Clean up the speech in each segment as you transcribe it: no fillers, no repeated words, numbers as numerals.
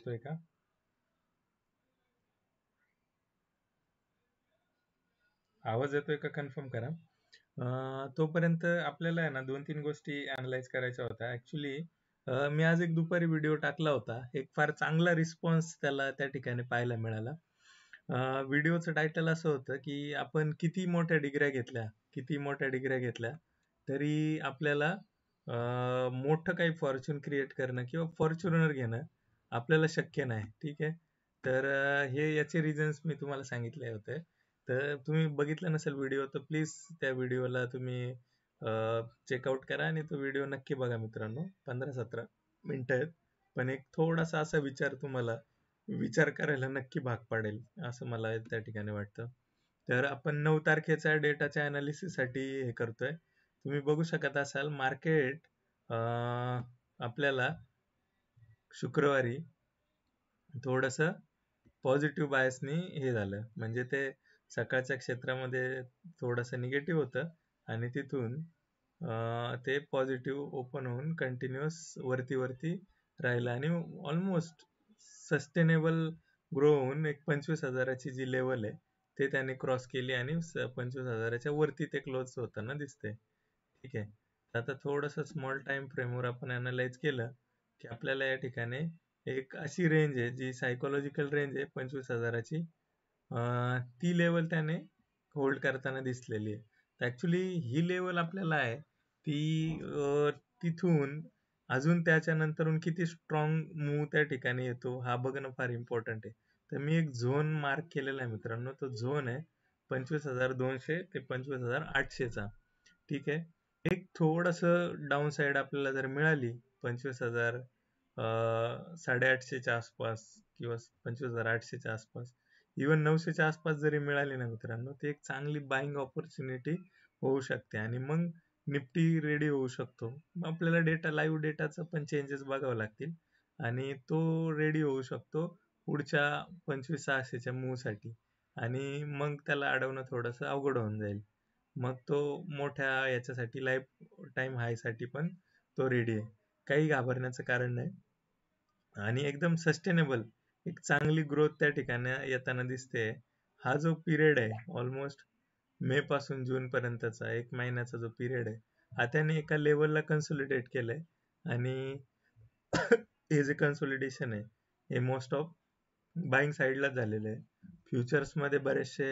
येतोय का? आवाज येतोय का कन्फर्म करा. तोपर्यंत आपल्याला आहे ना 2-3 गोष्टी अॅनलाईज करायच्या होत्या. ॲक्चुअली मी आज एक दुपारी व्हिडिओ टाकला होता. एक फार चांगला रिस्पॉन्स त्याला त्या ठिकाणी पाहायला मिळाला. व्हिडिओचं टायटल असं होतं, की आपण किती मोठ्या डिग्र्या घेतल्या, तरी आपल्याला मोठं काही फॉर्च्यून क्रिएट करणं किंवा फॉर्च्युनर घेणं आपल्याला शक्य नाही. ठीक आहे. तर हे याचे रिझन्स मी तुम्हाला सांगितले होते. तर तुम्ही बघितला नसेल व्हिडिओ तर प्लीज त्या व्हिडिओला तुम्ही चेकआउट करा आणि तो व्हिडिओ नक्की बघा मित्रांनो. 15-17 मिनिटं आहेत. पण एक थोडासा असा विचार करायला नक्की भाग पाडेल, असं मला त्या ठिकाणी वाटतं. तर आपण 9 तारखेच्या डेटाच्या अनालिसिससाठी हे करतोय. तुम्ही बघू शकत असाल मार्केट आपल्याला शुक्रवारी थोडंसं पॉझिटिव्ह बायसनी हे झालं. म्हणजे ते सकाळच्या क्षेत्रामध्ये थोडंसं निगेटिव्ह होतं आणि तिथून ते पॉझिटिव्ह ओपन होऊन कंटिन्युअस वरती राहिलं आणि ऑलमोस्ट सस्टेनेबल ग्रो होऊन एक 25,000ची जी लेवल आहे ते त्याने क्रॉस केली आणि 25,000च्या वरती ते क्लोज होताना दिसते. ठीक आहे. तर आता थोडंसं स्मॉल टाइम फ्रेमवर आपण अनालाइज केलं की आपल्याला या ठिकाणी एक अशी रेंज आहे जी सायकोलॉजिकल रेंज आहे 25,000ची. ती लेवल त्याने होल्ड करताना दिसलेली आहे. तर ॲक्च्युली ही लेवल आपल्याला आहे ती तिथून अजून त्याच्यानंतरून किती स्ट्रॉंग मूव्ह त्या ठिकाणी येतो हा बघणं फार इम्पॉर्टंट आहे. तर मी एक झोन मार्क केलेला आहे मित्रांनो. तो झोन आहे 25,200 ते 25,800चा. ठीक आहे. एक थोडंसं डाऊन साईड आपल्याला जर मिळाली 25,000 850च्या आसपास किंवा 25,800च्या आसपास, इवन 900च्या आसपास जरी मिळाली ना मित्रांनो, ती एक चांगली बाईंग ऑपॉर्च्युनिटी होऊ शकते आणि मग निफ्टी रेडी होऊ शकतो. मग आपल्याला लाईव्ह डेटाचं पण चेंजेस बघावं लागतील आणि तो रेडी होऊ शकतो पुढच्या 25,600च्या मूव्हसाठी आणि मग त्याला अडवणं थोडंसं अवघड होऊन जाईल. मग तो मोठ्या याच्यासाठी लाईफ टाईम हायसाठी पण तो रेडी आहे. काही घाबरण्याचं कारण नाही आणि एकदम सस्टेनेबल एक चांगली ग्रोथ त्या ठिकाणी येताना दिसते. हा जो पिरियड आहे ऑलमोस्ट मे पासून जून पर्यंतचा 1 महिन्याचा जो पिरियड आहे, हा त्याने एका लेवलला कन्सोलिडेट केलंय आणि हे जे कन्सोलिडेशन आहे हे मोस्ट ऑफ बाईंग साईडलाच झालेलं आहे. फ्युचर्समध्ये बरेचसे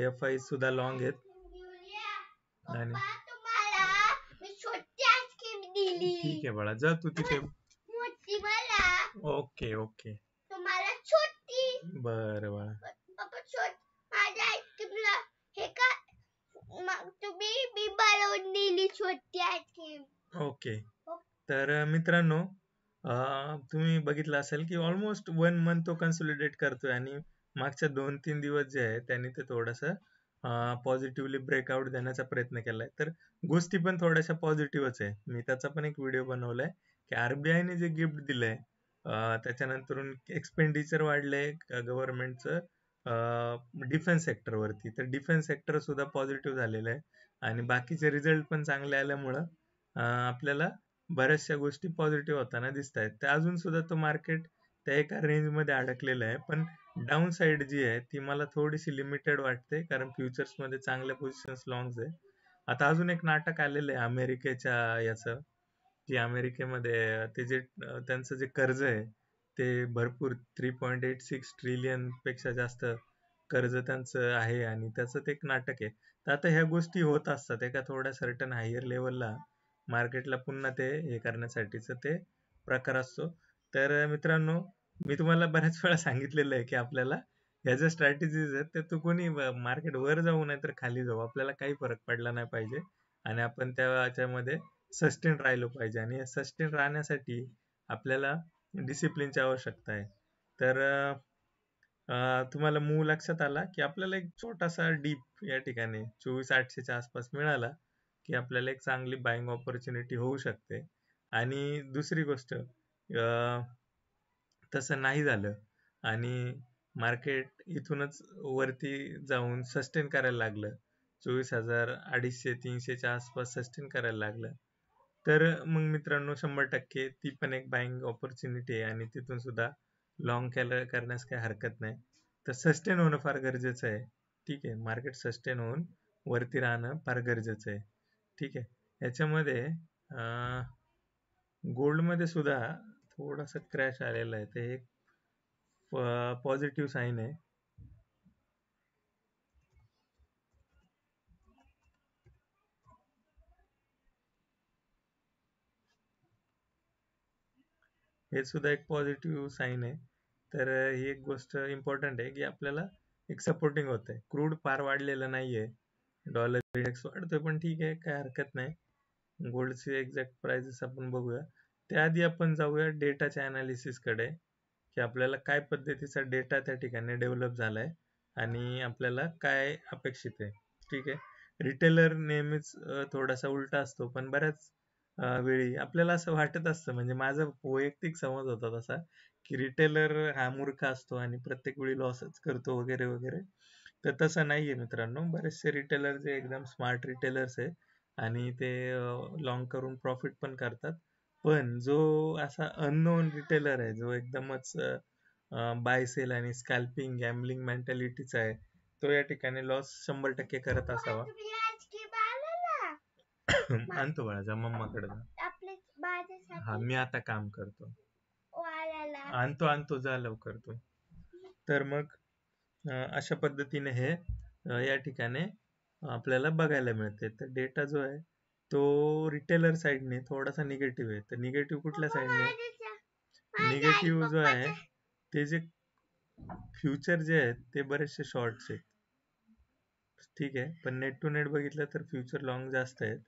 एफ-आय सुद्धा लॉंग आहेत आणि ठीक आहे बाळा, जा तू तिथे. Okay okay. बरं बाळा. ओके. तर मित्रांनो तुम्ही बघितलं असेल की ऑलमोस्ट 1 मंथ तो कन्सोलिडेट करतोय आणि मागच्या 2-3 दिवस जे आहे त्यांनी ते थोडंसं पॉझिटिव्हली ब्रेकआउट देण्याचा प्रयत्न केलाय. तर गोष्टी पण थोड्याशा पॉझिटिव्हच आहे. मी त्याचा पण एक व्हिडिओ बनवलाय की आरबीआयने जे गिफ्ट दिलंय त्याच्यानंतरून एक्सपेंडिचर वाढलंय गव्हर्नमेंटचं डिफेन्स सेक्टरवरती. तर डिफेन्स सेक्टर सुद्धा पॉझिटिव्ह झालेलं आहे आणि बाकीचे रिझल्ट पण चांगले आल्यामुळं आपल्याला बऱ्याचशा गोष्टी पॉझिटिव्ह होताना दिसत आहेत. तर अजून सुद्धा तो मार्केट त्या एका रेंजमध्ये अडकलेला आहे. पण डाऊन साईड जी आहे ती मला थोडीशी लिमिटेड वाटते कारण फ्युचर्समध्ये चांगल्या पोझिशन्स लॉंग्स आहे. आता अजून एक नाटक आलेलं आहे अमेरिकेच्या याचं की अमेरिकेमध्ये ते जे त्यांचं जे कर्ज आहे ते भरपूर 3.86 ट्रिलियन पेक्षा जास्त कर्ज त्यांचं आहे आणि त्याचं ते एक नाटक आहे. तर आता ह्या गोष्टी होत असतात एका थोड्या सर्टन हायर लेवलला मार्केटला पुन्हा ते हे करण्यासाठीचं ते प्रकार असतो. तर मित्रांनो मी तुम्हाला बऱ्याच वेळा सांगितलेलं आहे की आपल्याला ह्या ज्या स्ट्रॅटेजीज आहेत त्या कोणी मार्केट वर जाऊ नाही तर खाली जाऊ आपल्याला काही फरक पडला नाही पाहिजे आणि आपण त्याच्यामध्ये सस्टेन राहिलो पाहिजे आणि सस्टेन राहण्यासाठी आपल्याला डिसिप्लिनची आवश्यकता आहे. तर तुम्हाला मूव लक्षात आला की आपल्याला एक छोटासा डीप या ठिकाणी 24,800च्या आसपास मिळाला की आपल्याला एक चांगली बाईंग ऑपॉर्च्युनिटी होऊ शकते. आणि दुसरी गोष्ट तसं नाही झालं आणि मार्केट इथूनच वरती जाऊन सस्टेन करायला लागलं 24,250-300च्या आसपास सस्टेन करायला लागलं तर मग मित्रांनो 100% ती पण एक बाईंग ऑपॉर्च्युनिटी आहे आणि तिथून सुद्धा लॉंग करण्यास काही हरकत नाही. तर सस्टेन होणं फार गरजेचं आहे. ठीक आहे, मार्केट सस्टेन होऊन वरती राहणं फार गरजेचं आहे. ठीक आहे, याच्यामध्ये गोल्डमध्ये सुद्धा थोडासा क्रॅश आलेला आहे, ते एक पॉझिटिव्ह साईन आहे. हे सुद्धा एक पॉझिटिव्ह साईन आहे. तर ही एक गोष्ट इम्पॉर्टंट आहे की आपल्याला एक सपोर्टिंग होत आहे. क्रूड फार वाढलेलं नाहीये, डॉलर इंडेक्स वाढतोय, पण ठीक आहे, काय हरकत नाही. गोल्डचे एक्झॅक्ट प्राइसेस आपण बघूया. त्याआधी आपण जाऊया डेटाच्या अनालिसिस कडे, की आपल्याला काय पद्धतीचा डेटा त्या ठिकाणी डेव्हलप झालाय आणि आपल्याला काय अपेक्षित आहे. ठीक आहे, रिटेलर नेहमीच थोडासा उलटा असतो, पण बऱ्याच वेळी आपल्याला असं वाटत असतं, म्हणजे माझा वैयक्तिक समज होता तसा, की रिटेलर हा मूर्ख असतो आणि प्रत्येक वेळी लॉसच करतो वगैरे वगैरे. तर तसं नाहीये मित्रांनो, बरेचसे रिटेलर जे एकदम स्मार्ट रिटेलर्स आहे आणि ते लॉंग करून प्रॉफिट पण करतात. पण जो असा अननोन रिटेलर आहे, जो एकदमच बाय सेल आणि स्कॅल्पिंग गॅम्बलिंग मेंटॅलिटीचा आहे, तो या ठिकाणी लॉस 100% करत असावा. आणतो बाळा, मम्माकडे जा. हा, मी आता काम करतो. आणतो आणतो, जा लवकर तू. तर मग अशा पद्धतीने हे या ठिकाणी आपल्याला बघायला मिळते. तर डेटा जो आहे तो रिटेलर साईडने थोडासा निगेटिव्ह आहे. तर निगेटिव्ह कुठल्या साईडने? निगेटिव्ह जो आहे ते जे फ्युचर जे आहेत ते बरेचसे शॉर्ट्स आहेत. ठीक आहे, पण नेट टू नेट बघितलं तर फ्युचर लॉंग जास्त आहेत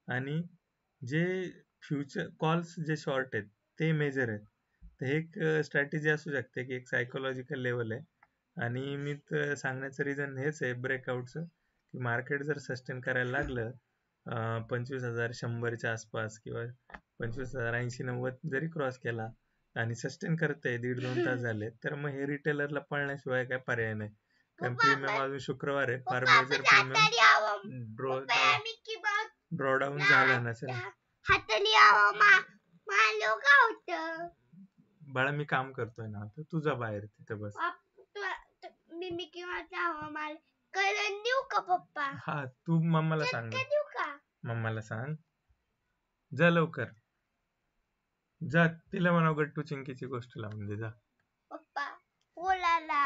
आणि जे फ्युचर कॉल्स जे शॉर्ट आहेत ते मेजर आहेत. तर हे एक स्ट्रॅटेजी असू शकते की एक सायकोलॉजिकल लेवल आहे. आणि मी तर सांगण्याचं रिझन हेच आहे ब्रेकआउटचं, की मार्केट जर सस्टेन करायला लागलं 25,000 100च्या आसपास किंवा 25,000 80-90 जरी क्रॉस केला आणि सस्टेन करतंय 1.5-2 तास झाले, तर मग हे रिटेलरला पळण्याशिवाय काय पर्याय नाही. कारण प्रीमियम अजून शुक्रवार आहे, फार मेजर प्रीमियम ड्रॉडाऊन झाला नसेल. बाळा, मी काम करतोय ना, तर तुझा बाहेर तिथे बस. देऊ का पप्पा? हा, तू मम्माला सांग. मम्माला सांग, जा लवकर जा. तिला म्हणा गट्टू चिंकीची गोष्ट लावून दे, जा. पप्पा बोलायला.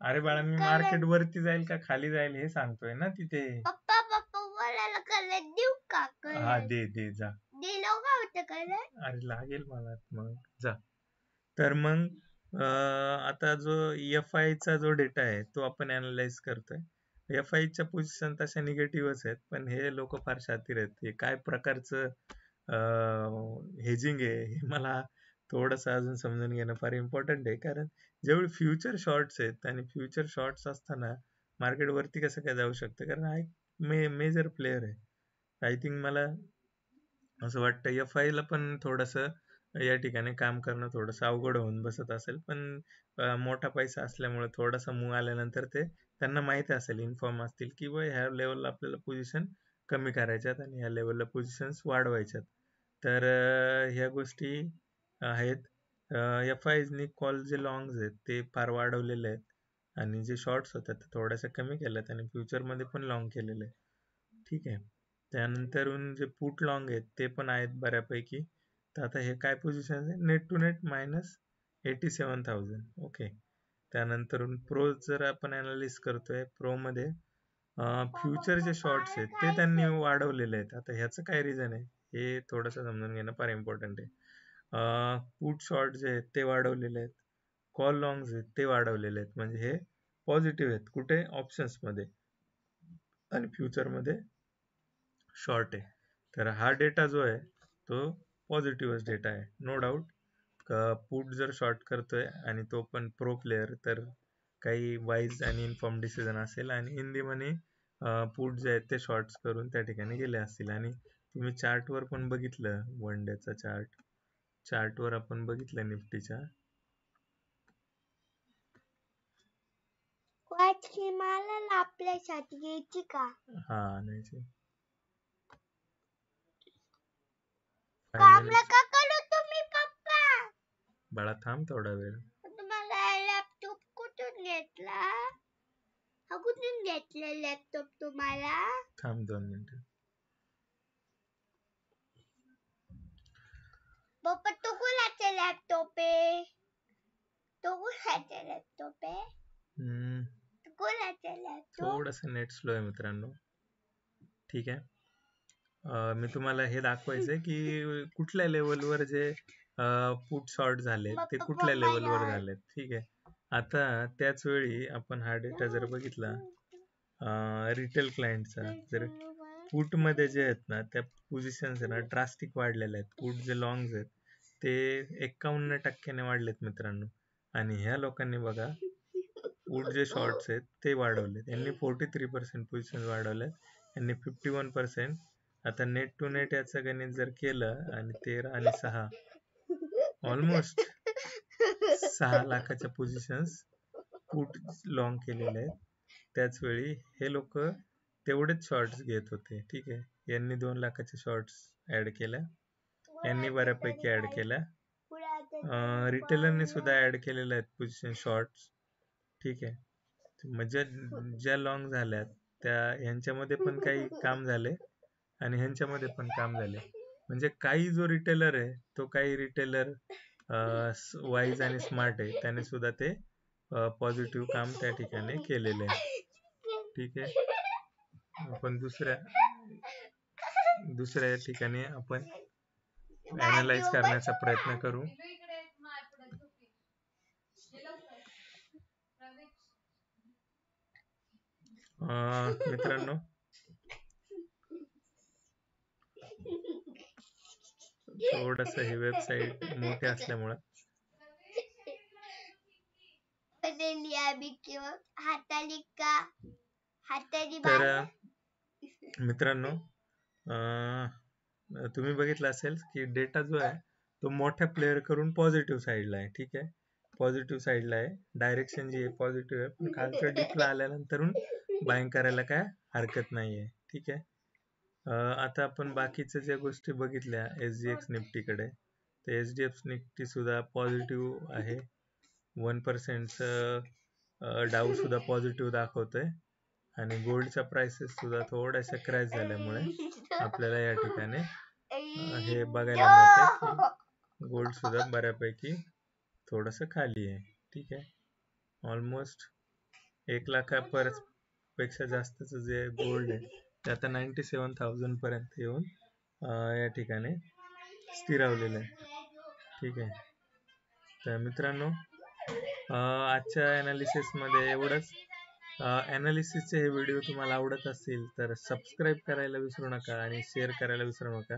अरे बाळा, मी मार्केट वरती जाईल का खाली जाईल हे सांगतोय ना तिथे. पप्पा पप्पा बोलायला कलर देऊ का? हा, दे दे, जा. दिलो का होतं कलर? अरे लागेल मला, मग जा. तर मग आता जो FI चा जो डेटा आहे तो आपण अनालाइज करतोय. FI च्या पोझिशन तशा निगेटिव्हच आहेत, पण हे लोक फार शातीर आहेत. हे काय प्रकारचं हेजिंग आहे हे मला थोडंसं अजून समजून घेणं फार इम्पॉर्टंट आहे. कारण जेवढे फ्युचर शॉर्ट्स आहेत आणि फ्युचर शॉर्ट्स असताना मार्केट वरती कसं काय जाऊ शकतं, कारण हा एक मेजर प्लेअर आहे. आय थिंक मला असं वाटतं FI ला पण थोडंसं या ठिकाणी काम करणं थोडंसं अवघड होऊन बसत असेल, पण मोठा पैसा असल्यामुळे थोडासा मूव आल्यानंतर ते त्यांना माहिती असेल, इन्फॉर्म असतील की ह्या लेवलला आपल्याला पोझिशन कमी करायच्यात आणि ह्या लेवलला पोझिशन्स वाढवायच्यात. तर ह्या गोष्टी आहेत. FIsनी कॉल जे लॉंग्स आहेत ते फार वाढवलेले आहेत आणि जे शॉर्ट्स होतात ते थोड्याशा कमी केल्यात आणि फ्युचरमध्ये पण लॉंग केलेले आहे. ठीक आहे, त्यानंतरून जे पुट लॉंग आहेत ते पण आहेत बऱ्यापैकी. तर आता हे काय पोझिशन आहे? Net to net -87,000. ओके. त्यानंतरून प्रो जर आपण अनालिस करतोय, प्रो मध्ये फ्युचर जे शॉर्ट्स आहेत ते त्यांनी वाढवलेले आहेत. आता ह्याचं काय रिझन आहे हे थोडंसं समजून घेणं फार इम्पॉर्टंट आहे. पुट शॉर्ट जे आहेत ते वाढवलेले आहेत, कॉल लॉंग्स आहेत ते वाढवलेले आहेत, म्हणजे हे पॉझिटिव्ह आहेत कुठे? ऑप्शन्स मध्ये, आणि फ्युचर मध्ये शॉर्ट आहे. तर हा डेटा जो आहे तो पॉझिटिव्हच डेटा आहे, नो डाऊट. पुट जर शॉर्ट करतोय आणि तो पण प्रो प्लेअर, तर काही वाईज आणि इन्फॉर्म डिसिजन असेल आणि इन दी मनी पुट जे आहेत ते शॉर्ट्स करून त्या ठिकाणी गेले असतील. आणि तुम्ही चार्टवर पण बघितलं, वन डेचा चार्टवर आपण बघितलं निफ्टीच्या. आपल्यासाठी घ्यायची का? हा, आणायची. कामला का करू तुम्ही पप्पा? बाळा थांब थोडा वेळ. घेतला? हा कुठून घेतला लॅपटॉप तुम्हाला? थांब 2 मिनिटं. पप्पा तो कोणाचा लॅपटॉप आहे? तो कोणाचा लॅपटॉप आहे? तो कोणाचा लॅपटॉप? थोडंसं नेट स्लो आहे मित्रांनो. ठीक आहे. मी तुम्हाला हे दाखवायचंय की कुठल्या लेवलवर जे पुट शॉर्ट झाले ते कुठल्या लेवलवर झालेत. ठीक आहे. आता त्याच वेळी आपण हा डेटा जर बघितला रिटेल क्लायंटचा, जर पुट मध्ये जे आहेत ना त्या पोझिशन्स ना ड्रास्टिक वाढलेल्या आहेत. पुट जे लॉंग्स आहेत ते 51% वाढलेत मित्रांनो. आणि ह्या लोकांनी बघा पुट जे शॉर्ट्स आहेत ते वाढवलेत. यांनी 43% पोझिशन वाढवल्यात, यांनी 51%. आता नेट टू नेट याचं गणित जर केलं आणि 13 आणि 6 ऑलमोस्ट 6 लाखाच्या पोझिशन्स पुट लॉंग केलेले आहेत. त्याच वेळी हे लोक तेवढेच शॉर्ट्स घेत होते. ठीक आहे. यांनी 2 लाखाचे शॉर्ट्स ऍड केल्या, यांनी बऱ्यापैकी ऍड केल्या, रिटेलरने सुद्धा ऍड केलेल्या आहेत पोझिशन शॉर्ट्स. ठीक आहे. म्हणजे ज्या लॉंग झाल्यात त्या ह्यांच्यामध्ये पण काही काम झाले आणि ह्यांच्यामध्ये पण काम झाले. म्हणजे काही जो रिटेलर आहे तो काही रिटेलर वाईज आणि स्मार्ट आहे, त्याने सुद्धा ते पॉझिटिव्ह काम त्या ठिकाणी केलेले आहे. ठीक आहे. आपण दुसऱ्या ठिकाणी आपण अनालाइज करण्याचा प्रयत्न करू. मित्रांनो थोडस ही वेबसाईट मोठी असल्यामुळे तर मित्रांनो तुम्ही बघितलं असेल की डेटा जो आहे तो मोठ्या प्लेअर करून पॉझिटिव्ह साईडला आहे. ठीक आहे. पॉझिटिव्ह साईडला आहे, डायरेक्शन जी आहे पॉझिटिव्ह आहे, पण खालचं डिपला आल्यानंतर बाईंग करायला काय हरकत नाहीये. ठीक आहे. आता आपण बाकीच्या ज्या गोष्टी बघितल्या SGX निफ्टीकडे, तर SGX निफ्टी सुद्धा पॉझिटिव्ह आहे. 1% डाऊ सुद्धा पॉझिटिव्ह दाखवतोय आणि गोल्डच्या प्राइसेस सुद्धा थोड्याशा क्रॅश झाल्यामुळे आपल्याला या ठिकाणी हे बघायला मिळतंय की गोल्ड सुद्धा बऱ्यापैकी थोडस खाली आहे. ठीक आहे. ऑलमोस्ट 1 लाखापेक्षा जास्तच जे गोल्ड आहे ते आता 97,000 पर्यंत येऊन या ठिकाणी स्थिरावलेलं आहे. ठीक आहे. तर मित्रांनो आजच्या अनालिसिस मध्ये एवढंच. अनालिसिसचे हे व्हिडिओ तुम्हाला आवडत असतील तर सबस्क्राईब करायला विसरू नका आणि शेअर करायला विसरू नका.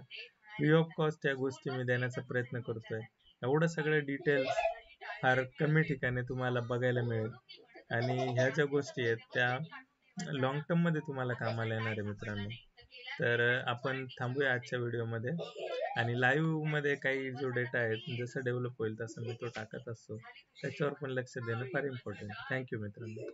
फ्री ऑफ कॉस्ट या गोष्टी मी देण्याचा प्रयत्न करतोय. एवढं सगळं डिटेल्स फार कमी ठिकाणी तुम्हाला बघायला मिळेल आणि ह्या ज्या गोष्टी आहेत त्या लॉंग टर्म मध्ये तुम्हाला कामाला येणार आहे मित्रांनो. तर आपण थांबूया आजच्या व्हिडिओमध्ये आणि लाईव्ह मध्ये काही जो डेटा आहे जसं डेव्हलप होईल तसं मी तो टाकत असतो, त्याच्यावर पण लक्ष देणं फार इम्पॉर्टंट. थँक्यू मित्रांनो.